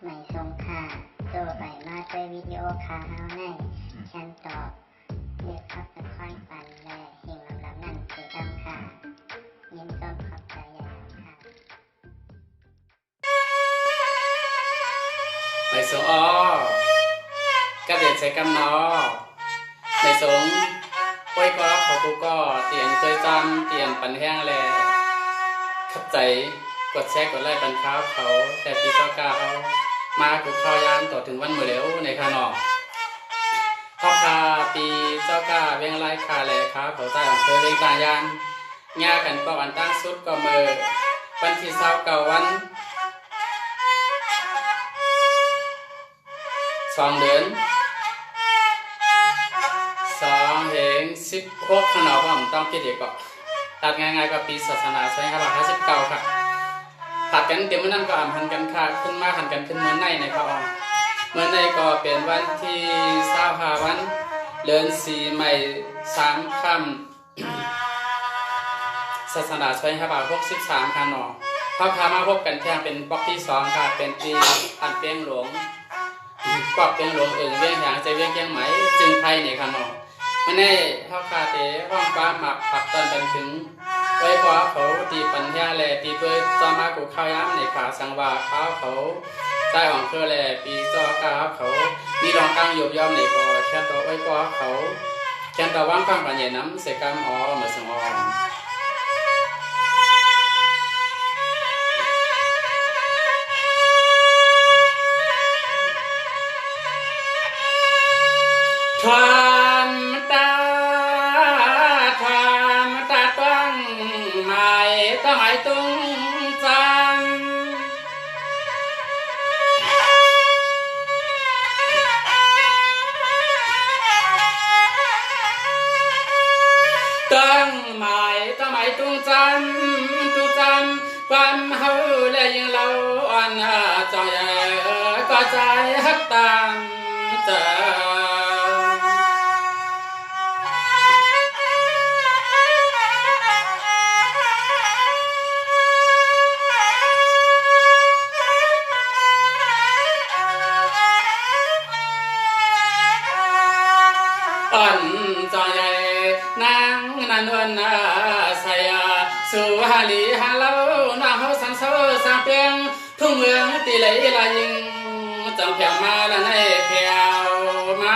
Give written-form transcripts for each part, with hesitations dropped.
ไม่ทรงค่าตัวใบมาด้วยวิดีโอคาเฮาในฉันตอบเลือกขับเป็นค่อยปันและเฮงลำนั่นเสียดำค่ะยินต้นขอบใจใหญ่ค่ะไม่สงอ้อก็เด็ดใช้กำนอไม่สงป่วยก็ขอกูก็เตียนเคยจำเตียนปันแห้งแลขับใจกดแชร์กดไลค์ปันข้าวเขาแต่ปีเจ้ากาเขามากูข้าวยามต่อถึงวันเมื่อเร็วในขานอกพ่อคาปีเจ้ากาเวียงไล่คาแลค้าเขาใต้อำเภอเวียงตายานงากันปอกอันตั้งสุดก็มือวันที่29วัน2 เดือน2เหง16ขนมผมต้องคิดอีกก็ตัดง่ายๆก็ปีศาสนาใช้ครับ59ครับผัดกันเดี๋ยวมันนั่นก็อ่ำหันกันค่ะขึ้นมาหันกันขึ้นเมื่อในในครับเมื่อในก็เป็นวันที่25วันเดือน4ใหม่3ค่ำศาสนาใช้ครับ63ค่ะเนาะเข้าพามาพบกันแท่งเป็นป๊อกที่2ค่ะเป็นปีอันเปียงหลวงปอกเป็นหลวงเอิงเวียงหางใจเวียงเกียงไหมจึงไทยเนี่ยค่ะเนาะไม่แน่เท่าคาเตห้องฟ้าหมักผักตอนกันถึงไว้พอเขาตีปัญญาแหล่ตีเพื่อจะมากูข้าวย้ำในขาสังวาข้าวเขาใต้อ่องเพื่อแหล่ปีจอกาเขามีรองกลางหยบย่อมในกอแค่ตัวไว้พอเขาแค่ตัวว่างกลางปัญญาน้ำเสกรรมอ๋อเหมือนสงอทานตาต้องหมายต้องหมายตุ้งจังต้องหมายตุ้งจันความเฮาและยังเราอ่อนจอยก็ใจฮักตามใจอ่อนจอยนางนันวันใส่สู่ฮาลีฮาเล่านางเฮาสังเสาสางเปียงทุ่งเมืองตีไหลลายิงจังแผ่วมาละในแผ่วมา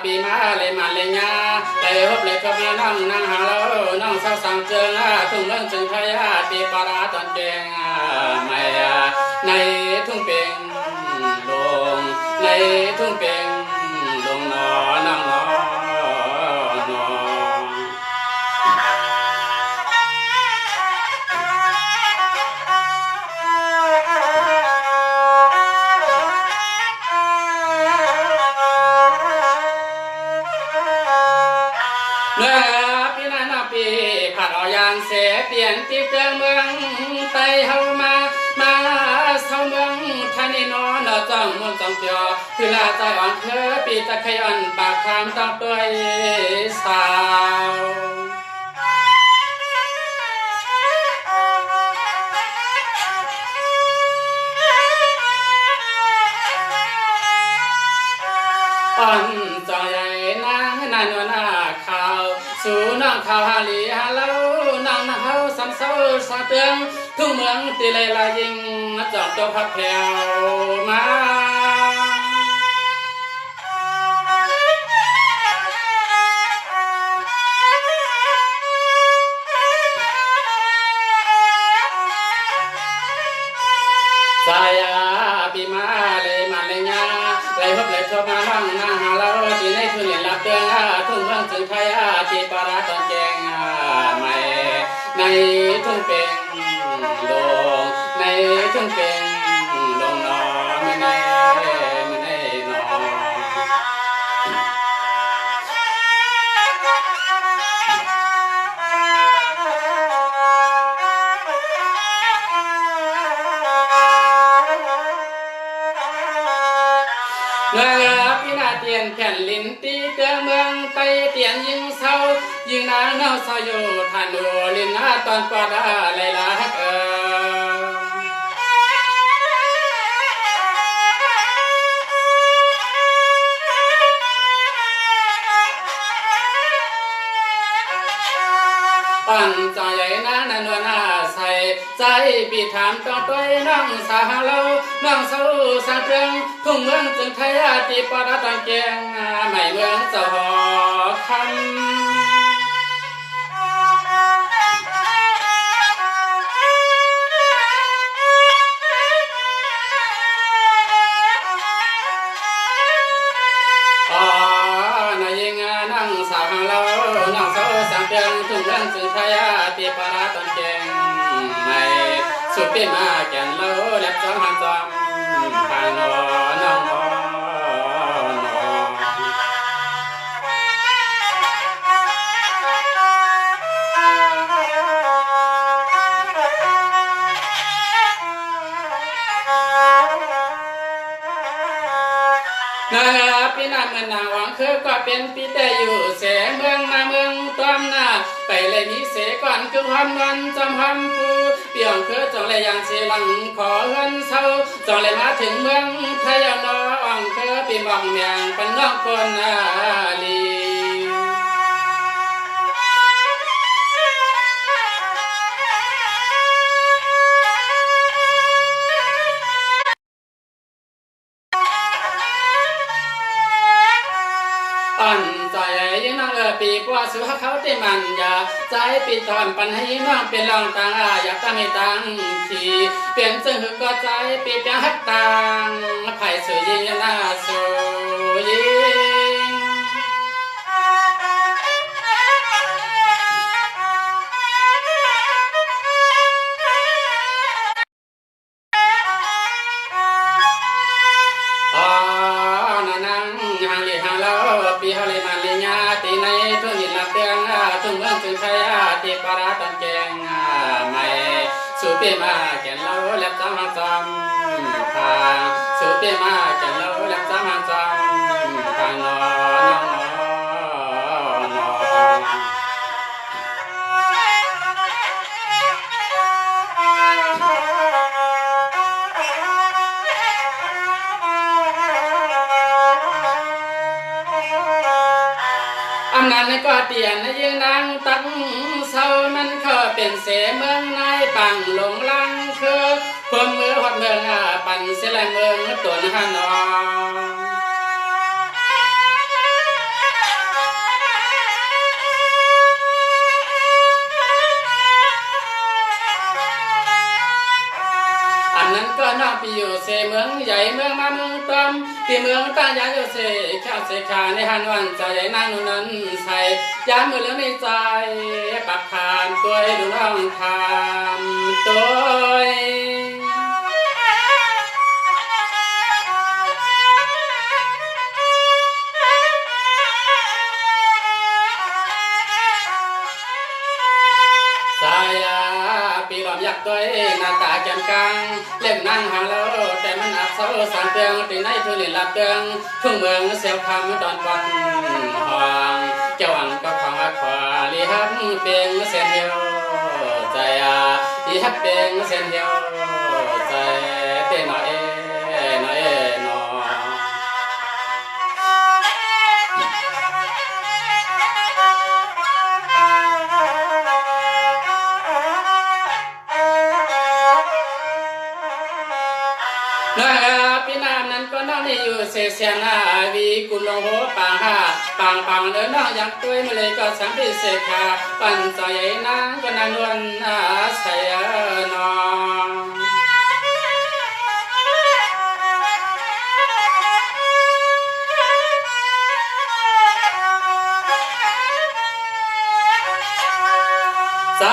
ปีมาเลยมาเลยงาเลยพบเลยก็มานั่งหาเรานั่งเศร้าสังเจิงทุ่งเรื่องจึงพยาปีปาราตอนเปียงไม่ในทุ่งเปียงลงในทุ่งเปียงลงนอนั่งนอนอเมื่อปีนั้นปีผ่านยานเสเปลี่ยนที่เปลืองเมืองไตเฮามาเศร้าเมืองท่านี่นอนจ้องมุ่งจ้องเปียวคือลาใจอ่อนเธอปีตะขยันปากความต้องเปื่อยสาวอ่อนจอยใหญ่นางนันวนาข่าวสู่น้องข่าวฮาลีฮาเล่านางเฮาสำเศร้าสะเตืองทุ่งเมืองตีเลยลายิงจอดตัวพับแผ่วมาสายปีมาเลยมาเลยงาเลยพบเลยชอบมาบ้างนางหาเราที่ในทุนเรียนรับเตือนทุ่งเมืองจึงไทยที่ปาราตอนแจงไม่ในทุ่งเป็งลงในทุ่งเป็งลงนอไม่ในนอ เ เมื่อพี่นาเตียนแผ่นลินตีเตือเมืองไปเตียนยิงเศร้ายิงนางเน่าเศร้าอยู่ทันดูลินนาตอนปอดอะไรล่ะอ่อนจอยใหญ่นานันวนาใส่ใจปีถามต้องตัวน้องสาวเราน้องเศร้าสังเพียงทุ่งเมืองจึงไทยตีปอดตังเกียงไม่เมืองเจ้าหอคำสาวเราน้องสาวสังเพียงทุ่งเมืองจึงไทยตีปอดตังเกียงไม่สุดปีมาแก่นเราเล็บจอมหันจอมทางนอน้องพี่นาเมืองนางวังคือก็เป็นปีแต่อยู่เสเมืองมาเมืองตอมหน้าไปเลยมีเสก่อนคือความวันจำความปูเปี่ยงคือจองเลยอย่างเสหลังขอเงินเศร้าจองเลยมาถึงเมืองไทยนออ่องคือปีมองเมียงเป็นนอกคนอาลีอ่อนใจยิ่งน้องปีปัวสุภาเขาเต็มมันยาใจปีตอนปันให้น้องเป็นรองต่างอยากตั้งให้ตั้งทีเปลี่ยนซึ่งก็ใจปีเปียงฮักต่างไผ่สวยยิ่งน่าสวยปีเฮาเลยมาเลียาตีในทุ่งหินลับเตียงทุ่งเมืองจึงไทยตีปาราตันแกงไม่สู่เปียมาแก่นเราเล็บจำมาจำทางสู่เปียมาแก่นเราเล็บจำมาจำทางนอนอำนาจในก็เตียนในยืนนางตั้งเศร้ามันก็เป็นเสเมืองนายปังหลงลังคือความมือหอดเมืองปั่นเสลายเมืองตัวนานอนั้นก็น้องไปอยู่เสเมืองใหญ่เมืองมาเมืองตอมที่เมืองตายาอยู่เสข้าวเสขาในหันวันใจใหญ่นางนุ่นนั้นใส่ยามมือเลี้ยงในใจปักทานตัวดูน้องทานตัวสายาปีหลอมยักตัวหน้าตาแจ่มกลางเล่มนั่งหางแล้วแต่มันอับเศร้าสามเตียงตีในทุลินลับเตียงทุ่งเมืองเสียวคำตอนปักห่วงเจ้าอันก็ของขวาลีฮับเปียงเสียนเดียวใจลีฮับเปียงเสียนเดียวใจเต้นหน่อยหน่อยหนอพี่น้ำนั้นก็น้องนี่อยู่เสียนาวีกุลงโหปังเดินน้องอยากด้วยมาเลยก็สังพิเศษค่ะปั่นใจนางก็นางนวลใส่นองใจ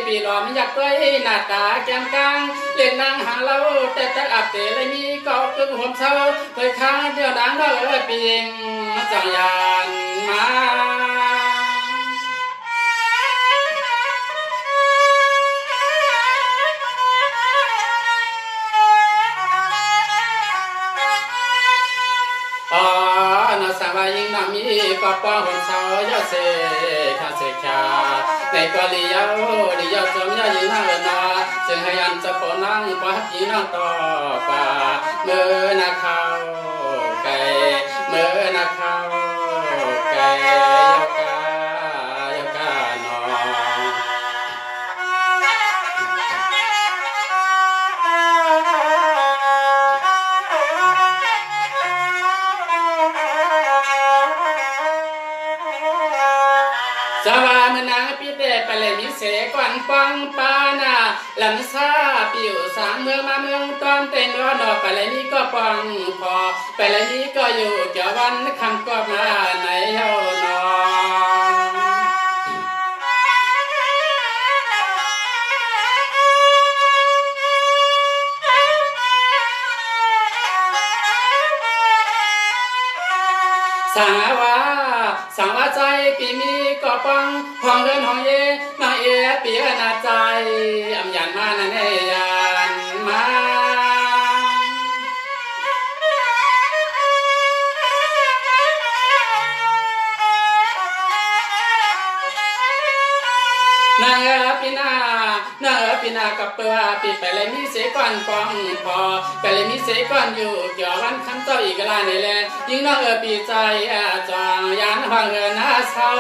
ปีหลอมอยากด้วยหน้าตาแก้มกลางเล่นนางหางเราแต่อับเตะเลยมีก็กึ่งหัวเศร้าเคยค้างเดียวนางเราเปียงจังยานมาอ ยิ่งน้ำมีก็ป้องหุ่นเสายาเสข้าเสกาในก็ลียาวจอมยายิ่งน่าเอินนาจึงให้อันจะขอนั่งปักยิ่งนั่งต่อป่าเมื่อนาเขาไก่เมื่อนาเขาไก่ยกานอสวามือนางปีเตไปเลยมิเสกวันปังปานาลำซาปิวสางเมืองมาเมืองตอนเต็นรอไปเลยนี้ก็ปังพอไปเลยนี้ก็อยู่เกี่ยววันคำก็มาในเฮานอสังว่าใจปีมีก็ปังห้องเดินห้องเย่นาเอปีนาใจอำยันมานั่นเอยันมานางปีนากับเปลือปีไปเลยมีเสก่อนปองพอไปเลยมีเสก่อนอยู่เกี่ยววันคำเจ้าอีกลาในแลยิ่งน้องปีใจจองยันห้องนาเศร้า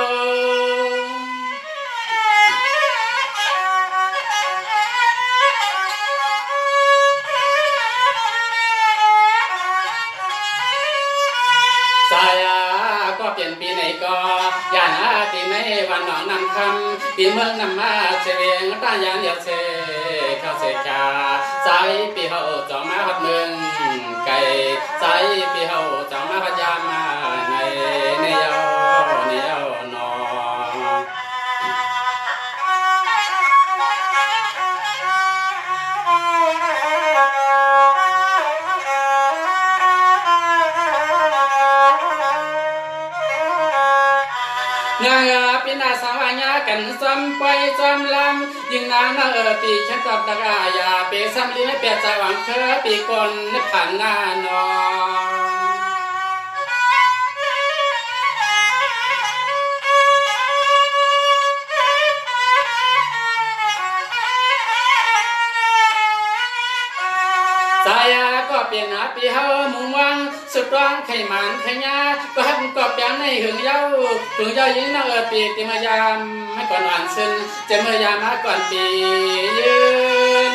สายก็เปลี่ยนปีไหนก็ยานตีในวันหนองนำคำปีเมืองนำมาเสวียงตายานเดียวเสเข้าเสกาสายปีเขาจองมาหัดเมืองไก่สายปีเขาจองมาพัทยามาในเนียวนอเงาปีนาสาวญากันซ้ำไปซ้ำลำยิ่งนางนาปีฉันตอบตะกายาเปซ้ำลิ้นเปียใจหวังเธอปีก่อนผ่านหน้านอสายก็เปลี่ยนหาปีเฮามุ่งวังสุดร้องไขมันไขยาก็หักก็เปลี่ยนในหึงเย้ายิ่งนางปีติมายามไม่ก่อนวันซึนจะเมื่อยามมาก่อนปียืน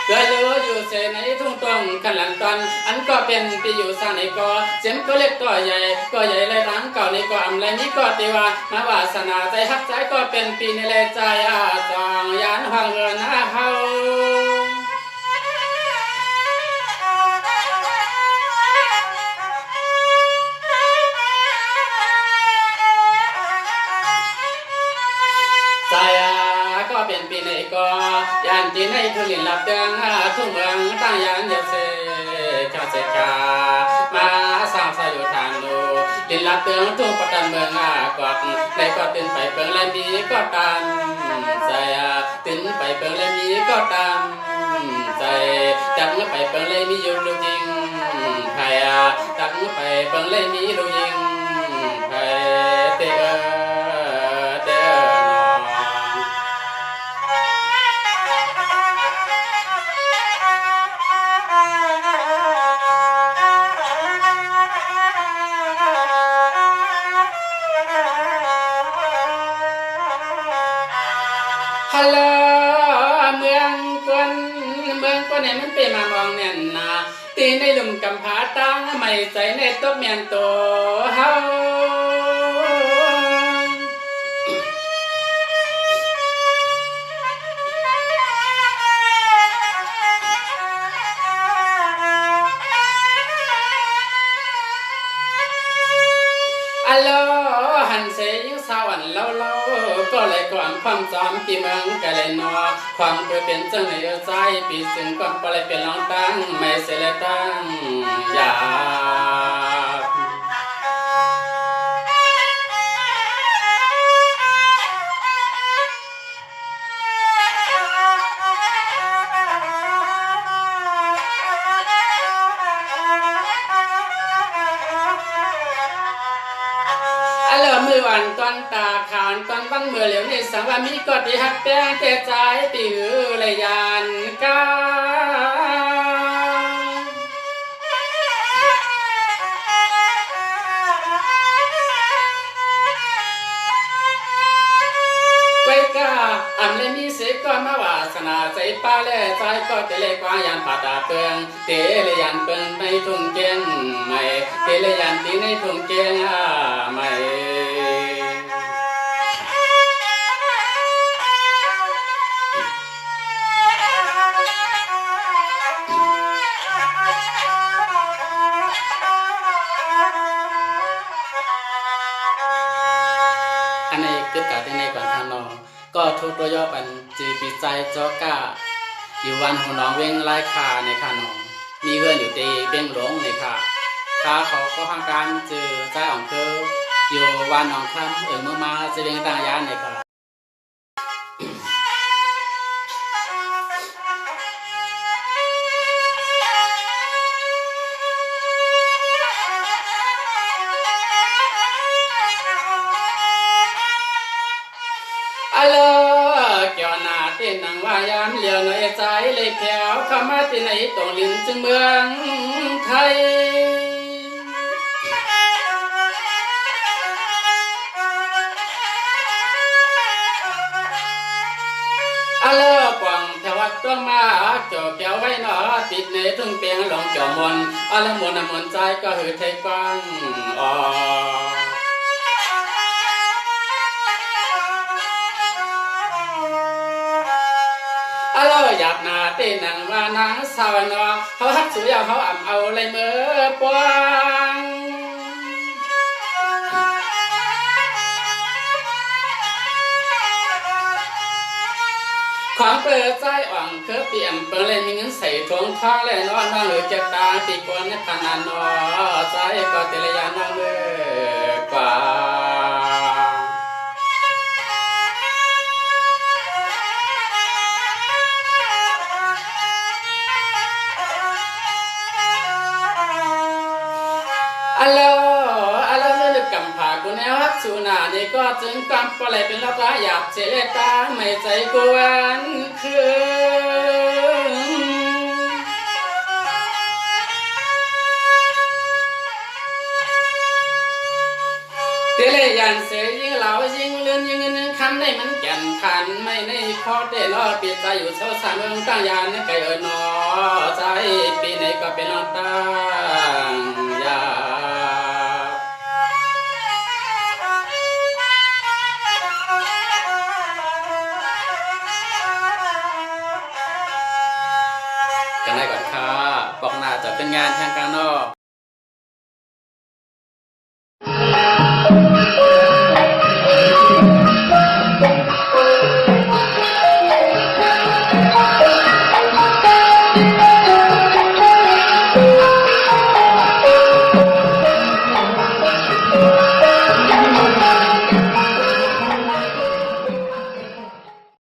ก็อยู่เสในทุ่งตองกันหลังตอนอันก็เป็นปีอยู่สร้างในก็เจ็มก็เล็กก็ใหญ่เลยรังเก่าในก็อำไรนี้ก็ตีว่ามาวาสนาใจฮักใจก็เป็นปีในแลใจจองยานห้องเงินหน้าเฮาใจก็เป็นปีในก็ยานจีนให้ทุลินหลับเตืองทุ่งเมืองตั้งยานเดียวเสข้าเสกามาสร้างสาอยู่ทางโลลินหลับเตืองทุ่งประดันเมืองกอดในก็ตื่นไปเปิงและมีก็ตามใจตื่นไปเปิงและมีก็ตามใจจับเมื่อไปเปิงและมีอยู่ลูกยิงใครจับเมื่อไปเปิงและมีลูกยิงใครเตอฮัลโหลเมืองกวนเนี่ยมันเป็นมามองเนี่ยนะตีในหลุมกำผาตั้งไม่ใจในตบเมียนโตเฮา อัลโลหันเสยสาวันเล่าก็เลยความจำปีเมืองกะเลยนัวความเคยเป็นจังในใจปีซึ่งความก็เลยเป็นลองตั้งไม่เสเลยตั้งอยาก อันตอนตาขานตอนวันเมื่อเหลียวในสังว่ามีกอดที่หักแป้งแต่ใจปีหือเลยยานกาไว้กาอันเลยมีเสกก่อนมาวาสนาใจป้าแล่ใจก็เตเลกวางยันปาตาเปิงเตเลยันเปิงในทุ่งเกียงไม่เตเลยันตีในทุ่งเกียงไม่อันนี้เกิดการที่ในก่อนทานอก็ทุกตัวย่อปันจือปีใจจอกาอยู่วันหัวน้องเว้งไล่ขาในขานองมีเพื่อนอยู่ตีเบี้ยงหลวงในขาขาเขาก็ห้างการจือใจอ่องเคืออยู่วันน้องคำเมื่อมาจะเลี้ยงต่างยานในขาอะเลเกี่ยวหน้าเต้นนังว่ายามเหลียวหน่อยใจเลยแขวเข้ามาที่ไหนตรงลิ้นจึงเมืองไทยอะเลปองแถววัดต้องมาจ่อแก้วไว้หนอติดในทุ่งเปียงหลงจ่อมนอะเลมวนมนใจก็หือไทยกว้างอ๋อหยาบนาเต้นังว่านางสาวนอเขาฮักสุยาเขาอ่ำเอาเลยเมื่อปวงของเปิดใจอ่องเคอเปี่ยมเปิดเลยมีเงินใส่ทวงท้องเลยนอนมาหรือเจ็บตาตีกวนขนาดนอใจก็เตลยานองเมื่อกว่าอัลโหลไม่ลึกกำผากูแนวฮักสูนานี่ก็จึงกำปล่อยเป็นละตาหยาบเจตาไม่ใจกวนคือเตเลยันเสียยิ่งเหล่ายิ่งเลื่อนยิ่งเงินคำในมันแก่นขันไม่ในคอเตลอเปียใจอยู่เช้าสามเมืองตั้งยานในไก่นอใจปีไหนก็เป็นน้องตั้งยากันได้ก่อนค่ะบอกหน้าจะเป็นงานทางการนอก